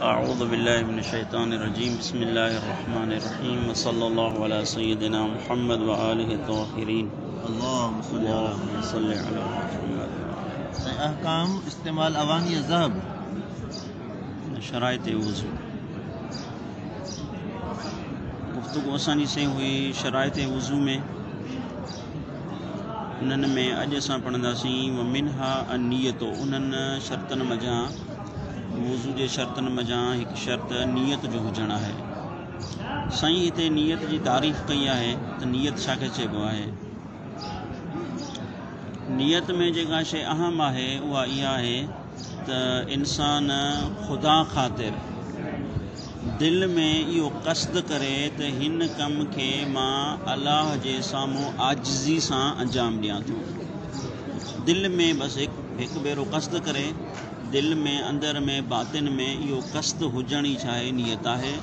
अऊज़ु बिल्लाहि मिनश शैतानिर रजीम बिस्मिल्लाहिर्रहमानिर्रहीम व सल्लल्लाहु अला सय्यिदिना मुहम्मद व आलिहि ताहिरीन। अल्लाहुम्मा सल्लि अला मुहम्मद। अहकाम इस्तेमाल अवानी ज़हब शराइत वज़ू गुफ्तगू असांजी से हुई शराइत वज़ू में। उन्हनि में अॼु असां पढ़ंदासीं व मिनहा अनियतो, उन्हनि शर्तनि मज़ा वज़ू जे शर्तनि मज़ा हिकु शर्त नियत जो हुजणु आहे। साईं हिते नियत जी तारीफ़ कई आहे त नियत छाखे चइबो आहे। नियत में जेका शइ अहम आहे उहा इहा आहे त इंसान ख़ुदा ख़ातिर दिलि में इहो क़स्द करे त हिन कम खे मां अलाह जे साम्हूं आजिज़ी सां अंजाम ॾियां थो। दिलि में बसि हिकु भेरो क़स्द करे, दिलि में अंदर में बातिन में इहो क़स्द हुजण ई छा आहे, नियत आहे।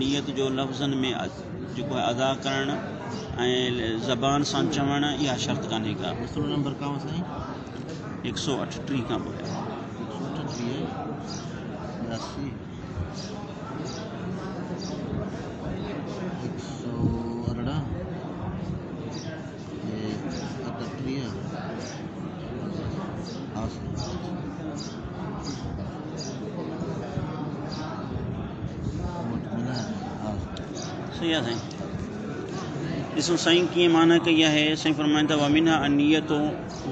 नियत जो लफ़्ज़नि में जेको आहे अदा करणु ऐं ज़बान सां चवणु इहा शर्त कान्हे का। मसलो नंबर काओ साईं 138 खां पोइ 138 सही आहे साईं। ॾिसो साईं कीअं माना कई आहे। साईं फरमाइनि था वमिनहा अनियतो,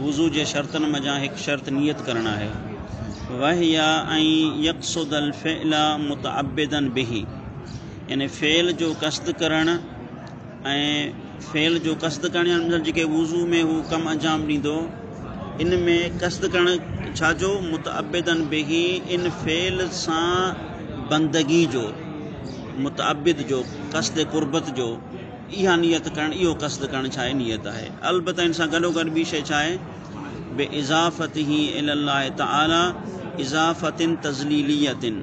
वज़ू जे शर्तनि मज़ा हिकु शर्त नियत करणु आहे। वहिया ऐं यक़्सुदल फ़िअला मुतअब्बिदन बिही, यानी फ़ेल जो क़स्द करणु ऐं फ़ेल जो क़स्द करणु मतलब जेके वज़ू में हू कमु अंजाम ॾींदो, इन में क़स्द करणु छाजो, मुतअब्बिदन बिही, इन फ़ेल सां बंदगी जो, मुतअब्बिद जो क़स्द क़ुर्बत जो, इहा नियत करणु, इहो क़स्द करणु छा आहे, नियत आहे। अलबत्ता इन सां गॾोगॾु ॿी शइ छा आहे, बे इज़ाफ़तिही इलल्लाह तआला इज़ाफ़तिन तज़लीलियतिन,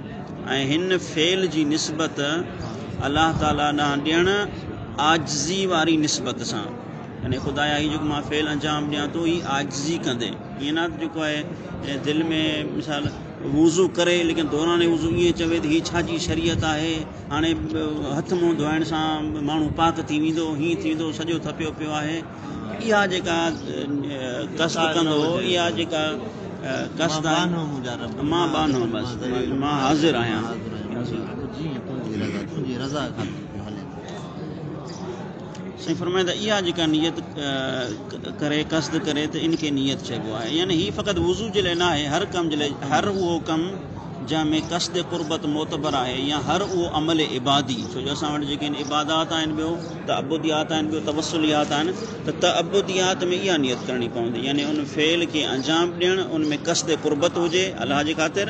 ऐं हिन फ़ेल जी निस्बत अलाह ताला ॾांहुं ॾियणु आजिज़ी वारी निस्बत सां। यानी ख़ुदाया हीउ जेको मां फ़ेल अंजाम ॾियां थो, हीउ आजिज़ी कंदे। ईअं न जेको आहे दिलि में मिसाल वज़ू करे लेकिन दौरान वज़ू ईअं चवे त हीअ छा जी शरीयत आहे, हाणे हथ मुंहुं धोइण सां माण्हू पाक थी वेंदो, हीअं थी वेंदो, सॼो थपियो पियो आहे। इहा जेका क़स्द कंदो, इहा जेका क़स्द आहे, मां बानो बसि मां हाज़िर आहियां। साईं फरमाए त इहा जेका नियत करे, क़स्द करे, त इनखे नियत चइबो आहे। यानी हीअ फ़क़ति वज़ू जे लाइ न आहे, हर कम जे लाइ, हर उहो कमु जंहिंमें क़स्द क़ुर्बत मोतबर आहे, या हर उहो अमल इबादी। छो जो असां वटि जेके आहिनि इबादात आहिनि, ॿियो तअब्बुदियात आहिनि, ॿियो तवस्सुलियात आहिनि, त तअब्बुदियात में इहा नियत करणी पवंदी। यानी उन फ़ेल खे अंजाम ॾियणु, उन में क़स्द क़ुर्बत हुजे अलाह जे ख़ातिर,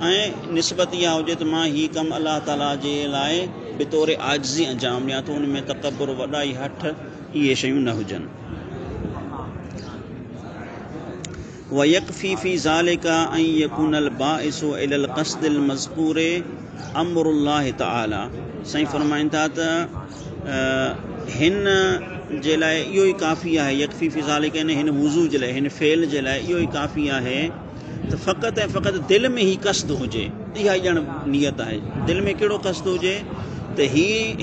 ऐं निस्बत इहा हुजे त मां हीउ कमु अलाह ताला जे लाइ बितौर आजिज़ी अंजाम ॾियां थो। उन में तकब्बुर, वॾाई, हठ, इहे शयूं न हुजनि। वयकफ़ी फ़ी ज़ालिका अन यकूनल बाइसु इलल क़स्दिल मज़कूरे अम्रुल्लाह तआला। साईं फरमाइनि था त हिन जे लाइ इहो ई काफ़ी आहे। यकफ़ी फ़ी ज़ालिका, हिन वज़ू जे लाइ, हिन फ़ेल जे लाइ इहो ई काफ़ी आहे त फ़क़ति ऐं फ़क़ति दिलि में ई क़स्द हुजे। इहा ॼण नियत आहे। दिलि में कहिड़ो क़स्द हुजे त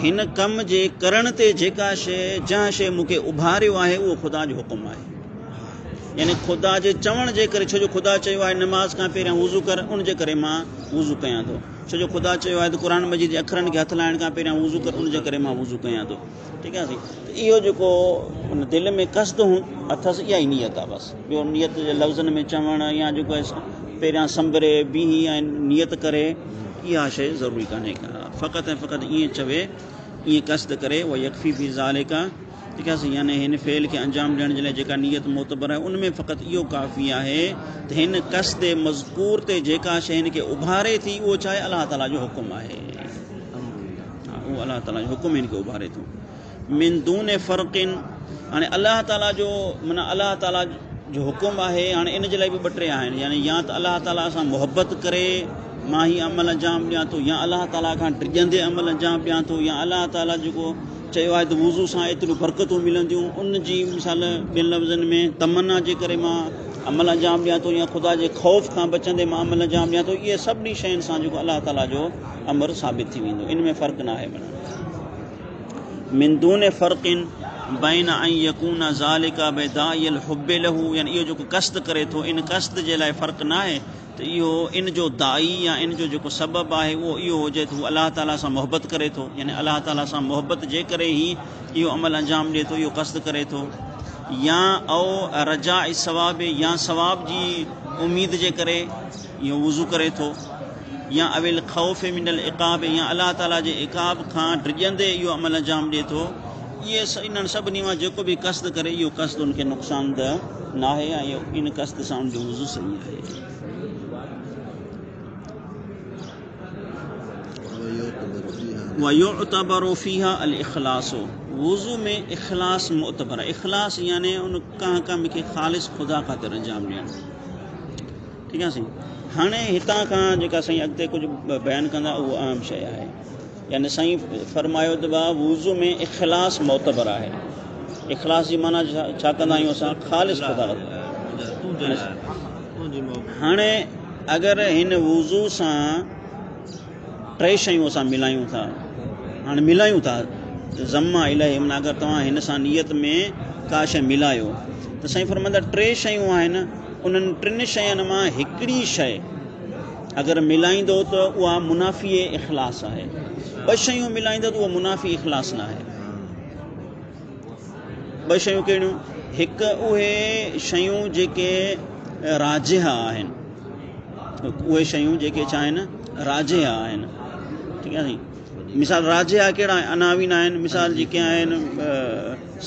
हिन कम जे करण ते जेका शइ, जंहिं शइ मूंखे उभारियो आहे, उहो ख़ुदा जो हुकुम आहे। यानी ख़ुदा जे चवण जे करे, छो जो ख़ुदा चयो आहे नमाज़ खां पहिरियां वज़ू कर, उन जे करे मां वज़ू कयां थो। छो जो ख़ुदा चयो आहे त क़ुर मजीद जे अखरनि खे हथु लाइण खां पहिरियां वज़ू कर, उन जे करे मां वज़ू कयां थो। ठीकु आहे साईं। इहो जेको उन दिलि में क़स्द अथसि, इहा ई नियत आहे बसि। ॿियो नियत जे लफ़्ज़नि में चवणु, या जेको आहे पहिरियां संभरे बीही ऐं नियत करे, इहा शइ ज़रूरी कान्हे का। फ़क़ति ऐं फ़क़ति ईअं चवे, ईअं क़स्द करे, उहा यकफ़ी फ़ी ज़ालिका, ठीकु आहे। यानी हिन फ़ेल खे अंजाम ॾियण जे लाइ जेका नियत मोतबर आहे, उन में फ़क़ति इहो काफ़ी आहे त हिन क़स्द मज़कूर ते जेका शइ हिन खे उभारे थी, उहो छा आहे, अलाह ताला जो हुकुम आहे। उहो अलाह ताला जो हुकुम हिन खे उभारे थो। मिन दूने फ़र्क़िन, हाणे अलाह ताला जो माना अलाह ताला जो हुकुम आहे। हाणे इन जे लाइ बि ॿ टे आहिनि। यानी या त अलाह ताला सां मुहबत करे मां हीअ अमल अंजाम ॾियां थो, या अलाह ताला खां डिॼंदे अमल अंजाम ॾियां थो, या अलाह ताला जेको चयो आहे त वज़ू सां एतिरियूं बरकतूं मिलंदियूं, उन जी मिसाल ॿियनि लफ़्ज़नि में तमन्ना जे करे मां अमल अंजाम ॾियां थो या ख़ुदा जे ख़ौफ़ खां बचंदे मां अमल अंजाम ॾियां थो, इहे सभिनी शयुनि सां जेको अलाह ताला जो अमर साबित थी वेंदो, इन में फ़र्क़ु न आहे। माना मिन दून फ़र्क़िन बैन अन यकून ज़ालिका बिदाइल हुब्बि लहू, यानी इहो जेको क़स्द करे थो इन क़स्द जे लाइ फ़र्क़ु न आहे त इहो इन जो दाई या इन जो जेको सबबु आहे उहो इहो हुजे त अलाह ताला सां मोहबत करे थो, यानी अलाह ताला सां मोहबत जे करे ई इहो अमल अंजाम ॾिए थो, इहो क़स्द करे थो, या औ रजा सवाब या सवाब जी उम्मीद जे करे इहो वुज़ू करे थो, या अविल ख़ौफ़ मिनल इक़ाब, या अलाह ताला जे इक़ाब खां डिॼंदे इहो अमल अंजाम ॾिए थो। इहे इन्हनि सभिनी मां जेको बि क़स्द करे इहो क़स्द उनखे नुक़सानदह न आहे, ऐं इहो इन क़स्द सां उनजो वुज़ू सही आहे। वयुतबरु फ़ीहा अल इख़लास, वुज़ू में इख़लास मुतबर, इख़लास यानी उन कंहिं कम खे ख़ालिस ख़ुदा ख़ातिर अंजाम ॾियणु, ठीकु आहे साईं। हाणे हितां खां जेका साईं अॻिते कुझु बयानु कंदा उहो अहम शइ आहे, यानी साईं फरमायो त वुज़ू में इख़लास मुतबर आहे। इख़लास जी माना छा कंदा आहियूं असां, ख़ालिस ख़ुदा। हाणे अगरि हिन वुज़ू सां टे शयूं असां मिलायूं था, हाणे मिलायूं था ज़म्मा इलाही, माना अगरि तव्हां हिन सां नियत में का शइ मिलायो त साईं फरमाईंदा टे शयूं आहिनि, उन्हनि टिनि शयुनि मां हिकिड़ी शइ अगरि मिलाईंदो त उहा मुनाफ़ी इख़लास आहे, ॿ शयूं मिलाईंदो त उहा मुनाफ़ी इख़लास न आहे। ॿ शयूं कहिड़ियूं, हिकु उहे शयूं जेके राजिहा आहिनि, उहे शयूं जेके छा आहिनि राजिहा आहिनि, ठीकु आहे साईं। मिसाल राजिहा कहिड़ा अनावीन आहिनि, मिसाल जेके आहिनि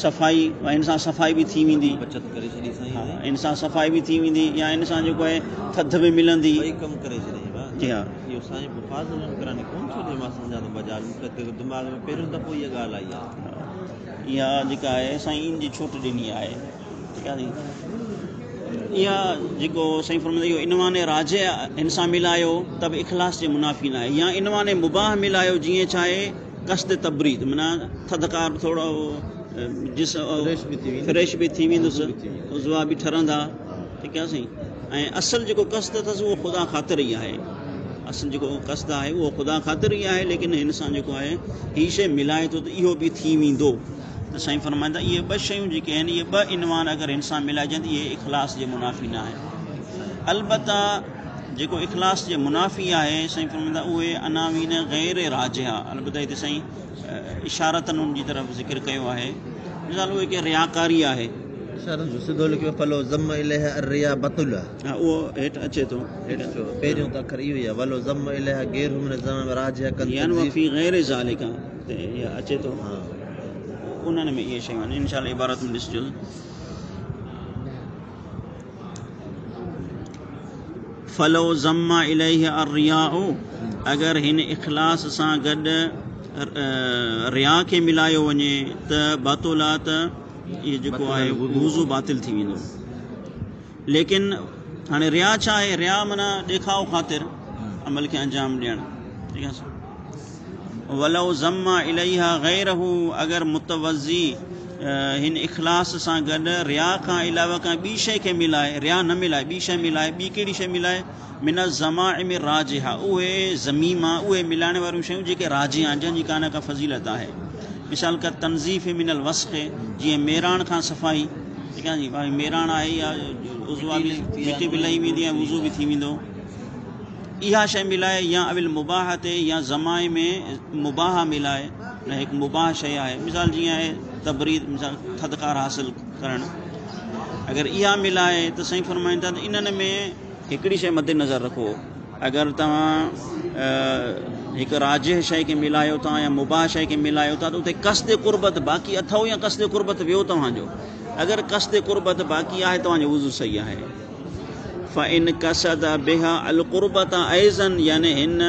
सफ़ाई, हिन सां सफ़ाई बि थी वेंदी, बचत करे छॾी साईं, हा हिन सां सफ़ाई बि थी वेंदी, या हिन सां जेको आहे थधि बि मिलंदी, ॿई कमु करे छॾी। जी हा, इहो साईं मुफ़ाज़िलनि कराने कोन छो ॾे, मां सम्झां थो बाज़ारि में दिमाग़ में पहिरियों दफ़ो इहा ॻाल्हि आई आहे। इहा जेका आहे साईं इन जी छूट ॾिनी आहे, ठीकु आहे साईं। इहा जेको साईं फरमाईंदा इहो इनवाने राजे हिन सां मिलायो त बि इख़लास जे मुनाफ़ी न आहे, या इनवाने मुबाह मिलायो, जीअं छा आहे क़स्द तबरीद, माना थधिकार थोरो जिस फ्रेश बि थी वेंदुसि, उज़वा बि ठरंदा, ठीकु आहे साईं। ऐं असुलु जेको क़स्द अथसि उहो ख़ुदा ख़ातिर ई आहे, असुलु जेको क़स्द आहे उहो ख़ुदा ख़ातिर ई आहे, लेकिन हिन सां जेको आहे हीअ शइ मिलाए थो त इहो बि थी वेंदो। त साईं फरमाईंदा इहे ॿ शयूं जेके आहिनि, इहे ॿ इनवान अगरि हिन सां मिलाइजनि इहे इख़लास जे मुनाफ़ी न आहे। अलबत्ता जेको इख़लास जे मुनाफ़ी आहे साईं फरमाईंदा उहे अनावीन ग़ैर राजिहा, अलबत्ता हिते साईं इशारतनि उन जी तरफ़ ज़िक्र कयो आहे। मिसाल उहे की रियाकारी आहे, सिधो लिखियो फलो ज़म इलैहा अर्रिया बतुल, हा उहो हेठि अचे थो, पहिरियों त अखर इहो ई आहे, वलो ज़म इलैहा गैर हुन ज़म राजिहा कन यानी फी ग़ैर ज़ालिका ते इहा अचे थो, हा उन्हनि में इहे शयूं आहिनि। इंशाअल्लाह इबारत में ॾिसिजो, फलो ज़म्मा इलैहि अर्रियाउ, अगरि हिन इख़लास सां गॾु रिया खे मिलायो वञे त बातुला, त इहो जेको आहे वुज़ू बातिल थी वेंदो। लेकिन हाणे रिया छा आहे, रिया माना ॾेखाव ख़ातिर अमल खे अंजाम ॾियणु, ठीकु आहे। वलो ज़म्मा इलैहा गैरहू, अगरि मुतवज़ी हिन इख़लास सां गॾु रिया खां अलावा का ॿी शइ खे मिलाए, रिया न मिलाए ॿी शइ मिलाए, ॿी कहिड़ी शइ मिलाए, मिन ज़माइम राजिहा, उहे ज़मीमा, उहे मिलाइण वारियूं शयूं जेके राजिहा आहिनि, जंहिंजी कान का फज़ीलत आहे। मिसाल का तनज़ीफ़ मिनल वस्ख़, जीअं मेराण खां सफ़ाई, ठीकु आहे जी, भाई मेराण आहे या उज़वा बि मिटी बि लही वेंदी आहे, वुज़ू बि थी वेंदो, इहा शइ मिलाए, या अविल मुबाह ते, या ज़माए में मुबाह मिलाए, हिकु मुबाह शइ आहे, मिसाल जीअं आहे तबरीद, मिसाल थधिकार हासिलु करणु, अगरि इहा मिलाए त साईं फरमाईंदा त इन्हनि में हिकिड़ी शइ मद्देनज़र रखो, अगरि तव्हां हिकु राजिह शइ खे मिलायो था या मुबाह शइ खे मिलायो था त उते क़स्द कुर्बत बाक़ी अथव या क़स्द कुर्बत वियो तव्हांजो, अगरि क़स्द कुर्बत बाक़ी आहे तव्हांजो वुज़ू सही आहे। फ़इन कसद बिहा अल कुर्बत ऐज़न, यानी हिन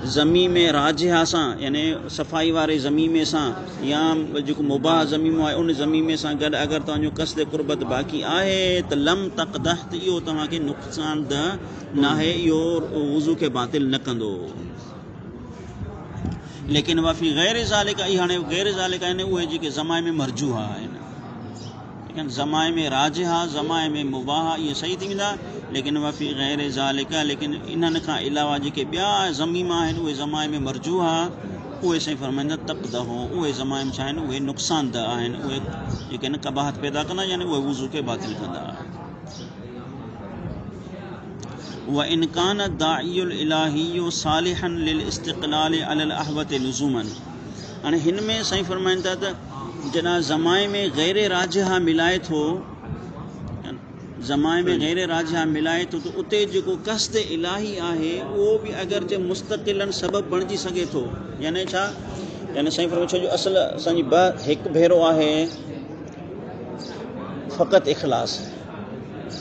ज़मीम राजिहा सां, यानी सफ़ाई वारे ज़मीम सां, या जेको मुबाह ज़मीम आहे उन ज़मीम सां गॾु अगरि तव्हांजो क़स्द कुर्बत बाक़ी आहे त लम तक़दह, त इहो तव्हांखे नुक़सानदह न आहे, इहो वुज़ू खे बातिल न कंदो। लेकिन वफ़ी गैर ज़ालिका, इहा हाणे गैर ज़ालिका आहिनि उहे जेके ज़माए में मरजूहा आहिनि, ज़माए में राजिहा ज़माए में मुबाहा ये सही थी वेंदा, लेकिन वफ़ी गैर ज़ालिका लेकिन इन्हनि खां अलावा जेके ॿिया ज़मीमा आहिनि उहे ज़माए में मरजूहा उहे साईं फरमाईंदा तक़दह उहे ज़माइम छा आहिनि उहे नुक़सानदह आहिनि, उहे जेके न कबाहत पैदा कंदा यानी उहे वज़ू खे बातिल कंदा। व इनकान दाइयुल इलाहियो सालिहन लिल इस्तिक़लाल अलल अहवत लुज़ूमन। हाणे हिन में साईं फरमाइनि था त जॾहिं ज़माए में गैर राजिहा मिलाए थो, ज़माए में गैर राजिहा मिलाए थो त उते जेको क़स्द इलाही आहे उहो बि अगरचे मुस्तक़िलन सबबु बणिजी सघे थो। यानी छा, यानी साईं फरमाइनि छो जो असल असांजी हिकु भेरो आहे फ़क़ति इख़लास।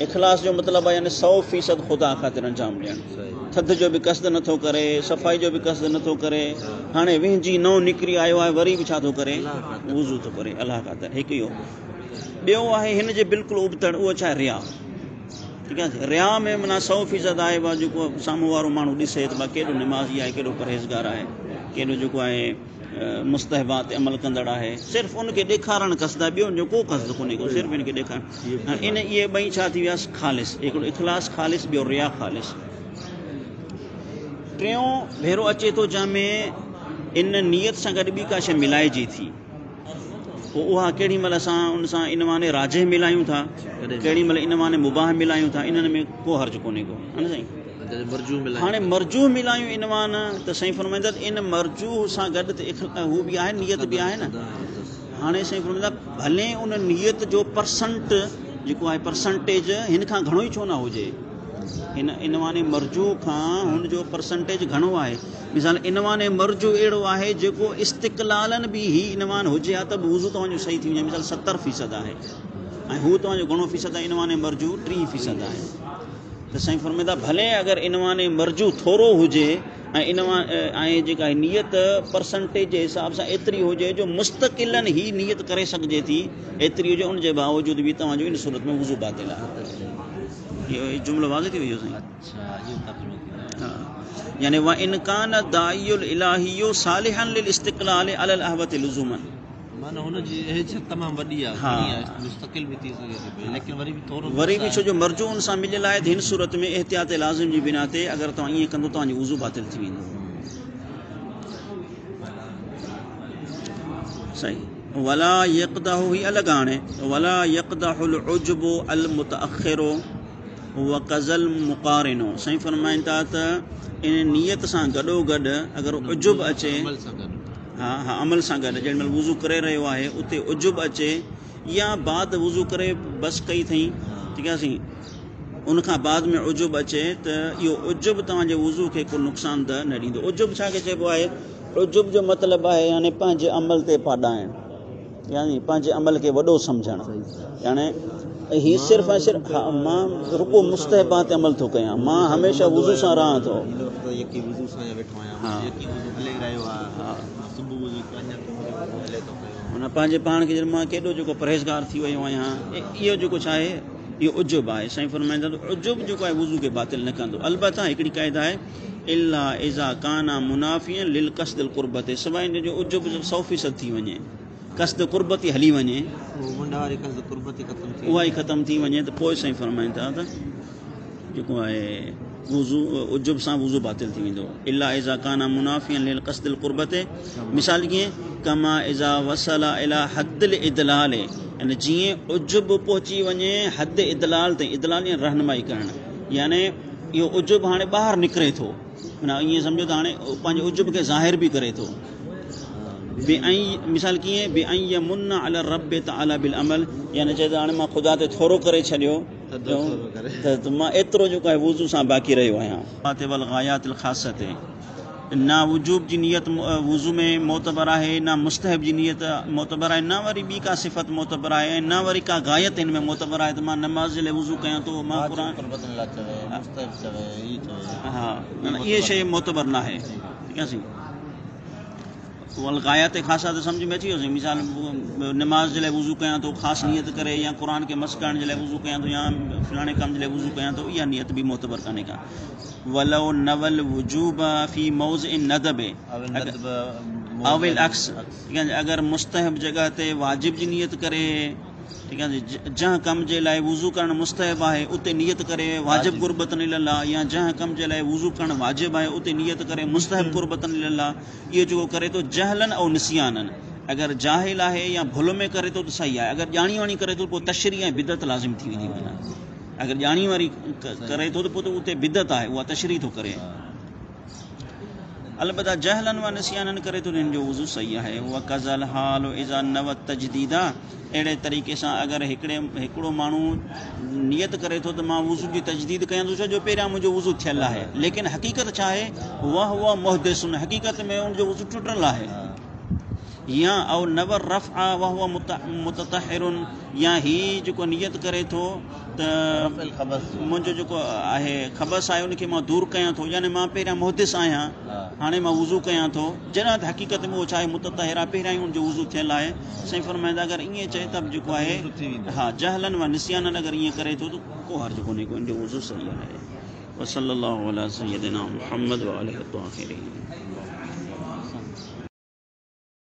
इख़लास जो मतिलबु आहे यानी 100% ख़ुदा ख़ातिर अंजाम ॾियणु, थधि जो बि क़स्द नथो करे, सफ़ाई जो बि क़स्द नथो करे, हाणे विहिंजी नओं निकिरी आयो आहे वरी बि छा थो करे वुज़ू थो करे अलाह ख़ातिर। हिकु इहो। ॿियो आहे हिन जे बिल्कुलु उबतड़ उहो छा आहे रिया। ठीकु आहे, रिया में माना 100% आहे बा जेको साम्हूं वारो माण्हू ॾिसे त भई केॾो निमाज़ी आहे, केॾो परहेज़गार आहे, केॾो जेको आहे मुस्तहबात अमल कंदड़ आहे, सिर्फ़ु उनखे ॾेखारणु क़स्द आहे, ॿियो जो को क़स्द कोन्हे को, सिर्फ़ु इनखे ॾेखारणु। इन इहे ॿई छा थी वियासीं ख़ालिस, हिकिड़ो इख़लास ख़ालिस, ॿियो रिया ख़ालिस। टियों भेरो अचे थो जंहिंमें इन नियत सां गॾु ॿी का शइ मिलाइजे थी, पोइ उहा केॾी महिल असां उन सां इन माने राजे मिलायूं था, केॾी महिल इन माने मुबाह मिलायूं था, इन्हनि में को हर्ज कोन्हे को, है न साईं। हाणे मरजू मिलायूं इन मान त साईं फरमाईंदा इन मरजू सां गॾु त हू बि आहे, नियत बि आहे न। हाणे साईं फरमाईंदा भले उन नियत जो परसेंट जेको आहे परसेंटेज हिन खां घणो ई छो न हुजे, इन माने मरजू खां हुन जो परसेंटेज घणो आहे। मिसाल इन माने मरजू अहिड़ो आहे जेको इस्तिक़लालन बि ही इन मान हुजे हा त बि वुज़ू तव्हांजो सही थी वञे, मिसाल 70% आहे ऐं हू तव्हांजो घणो फ़ीसद आहे, इन माने मरजू 3% आहे। त साईं फरमाईंदा भले अगरि इन माने मरजू थोरो हुजे ऐं इन मां ऐं जेका नियत परसेंटेज जे हिसाब सां एतिरी हुजे जो मुस्तक़िलन ही नियत करे सघिजे थी, एतिरी हुजे, उनजे बावजूद बि तव्हांजो इन सूरत में वुज़ू बातिल आहे। इहो जुमिलो वाज़े थी वियो साईं। हा, यानी व इनकान दाइयुल इलाहियो सालिहन लिल इस्तिक़लाल अलल अहवत लुज़ूमन, माना हुन जी हैसियत तमामु वॾी आहे, हा, मुस्तक़िल बि थी सघे थी, लेकिन वरी बि थोरो वरी बि छो जो मरजू उन सां मिलियल आहे, हिन सूरत में एहतियात लाज़िम जी बिना ते अगरि तव्हां ईअं कंदो तव्हांजो वुज़ू बातिल थी वेंदो। सही। वला यक़दहु ही अलॻि हाणे वला यक़दहुल उज्बु अल मुतअख़िरो व क़ज़ल मुक़ारिनो। साईं फरमाइनि था त इन नियत सां गॾोगॾु अगरि उजुब अचे, हा हा अमल सां गॾु जेॾी महिल वुज़ू करे रहियो आहे उते उजुब अचे या बाद वुज़ू करे बसि कई अथई, ठीकु आहे साईं, उनखां बाद में उजुब अचे त इहो उजुब तव्हांजे वुज़ू खे को नुक़सानदह न ॾींदो। उजुब छा खे चइबो आहे? उजुब जो मतिलबु आहे यानी पंहिंजे अमल ते पाॾाइणु, यानी पंहिंजे अमल खे वॾो सम्झणु, यानी हीअ सिर्फ़ु ऐं सिर्फ़ु हा मां रुको मुस्तहबात अमल थो कयां, मां हमेशह वुज़ू सां रहां थो, माना पंहिंजे पाण खे मां केॾो जेको परहेज़गार थी वियो आहियां, इहो जेको छा आहे इहो उजुब आहे। साईं फरमाईंदा उजुब जेको आहे वुज़ू खे बातिल न कंदो। अलबत्ता हिकिड़ी क़ाइदा आहे इल्ला इज़ा काना मुनाफ़ियन लिल क़स्दिल क़ुर्बत, सवाइ इन जो उजुब 100% थी वञे, क़स्द क़ुर्बती हली वञे, उहा ई ख़तमु थी वञे त पोइ साईं फरमाइनि था त जेको आहे वुज़ू उजुब सां वुज़ू बातिल थी वेंदो। इल्ला इज़ा काना मुनाफ़ियन लिल क़स्दिल क़ुर्बत, मिसाल कीअं कमा इज़ा वसला इला हद्दिल इदलाल, यानी जीअं उजुब पहुची वञे हद इदलाल ताईं, इदलाल या रहनुमाई करणु, यानी इहो उजुब हाणे ॿाहिरि निकिरे थो, माना ईअं सम्झो त हाणे पंहिंजे उजुब खे ज़ाहिर बि करे थो। मिसाल कीअं बेअ मुन अल रब तआला बिल अमल, यानी चए त हाणे मां ख़ुदा ते थोरो करे छॾियो त मां एतिरो जेको आहे वुज़ू सां बाक़ी रहियो आहियां। वल गायातिल ख़ासत, ना वुजूब जी नियत वुज़ू में मोतबर आहे, ना मुस्तहब जी नियत मोतबर आहे, ना वरी ॿी का सिफ़त मोतबर आहे, ऐं ना वरी का गायत हिन में मोतबर आहे त मां नमाज़ जे लाइ वुज़ू कयां थो, मां क़ुरान, हा इहे शइ मोतबर न आहे। ठीकु आहे साईं। वल गायत ख़ासा त सम्झ में अची वियो साईं। मिसाल नमाज़ जे लाइ वुज़ू कयां थो ख़ासि नियत करे, या क़ुरान खे मस करण जे लाइ वुज़ू कयां थो, या फलाणे कम जे लाइ वुज़ू कयां थो, इहा नियत बि मोतबर कान्हे का। वलो नवल वुजूब फी मौज़िन नदब अविल अक्स, अगरि मुस्तहब जॻह ते वाजिब जी नियत करे ठीक है जी। जहाँ कम जे लाइ वुज़ू करणु मुस्तहब आहे उते नियत करे वाजिब कुर्बतन इल्ला, या जहाँ कम जे लाइ वुज़ू करणु वाजिब आहे उते नियत करे मुस्तहब कुर्बतन इल्ला। इहो जेको करे थो जहलन ऐं निसियानन, अगरि जाहिल आहे या भुल में करे थो त सही आहे, अगरि ॼाणी वाणी करे थो पोइ तशरी ऐं बिदत लाज़िम थी वेंदी वञे। अगरि ॼाणी वारी करे थो त पोइ त उते बिदत आहे, उहा तशरी थो करे। अलबत्ता जहलन व निसियानन करे तो इन जो वुज़ू सही है। वह कज़ल हाल इज़ा नवत तजदीदा, अहिड़े तरीक़े सां अगरि हिकिड़ो माण्हू नियत करे थो त मां वुज़ू जी तजदीद कयां थो, छो जो पहिरियां मुंहिंजो वुज़ू थियल आहे, लेकिन हक़ीक़त छा आहे, वह मुहदिसुन, हक़ीक़त में उनजो वुज़ू टुटल आहे। या औ नवर रफ़ा वह मुततहिरुन, या ही जेको नियत करे थो त मुंहिंजो जेको आहे खबस आहे उनखे मां दूर कयां थो, यानी मां पहिरियां मुहदिस आहियां, हाणे मां वुज़ू कयां थो, जॾहिं त हक़ीक़त में उहो छा आहे मुततहिर आहे, पहिरियां ई उनजो वुज़ू थियल आहे। साईं फरमाईंदा अगरि ईअं चए त जेको आहे हा जहलन व निसियानन अगरि ईअं करे थो त को हर्ज कोन्हे, को इनजो वुज़ू सही आहे। वसल्लल्लाहु अला सय्यदिना मुहम्मद व आलिहि ताहिरीन।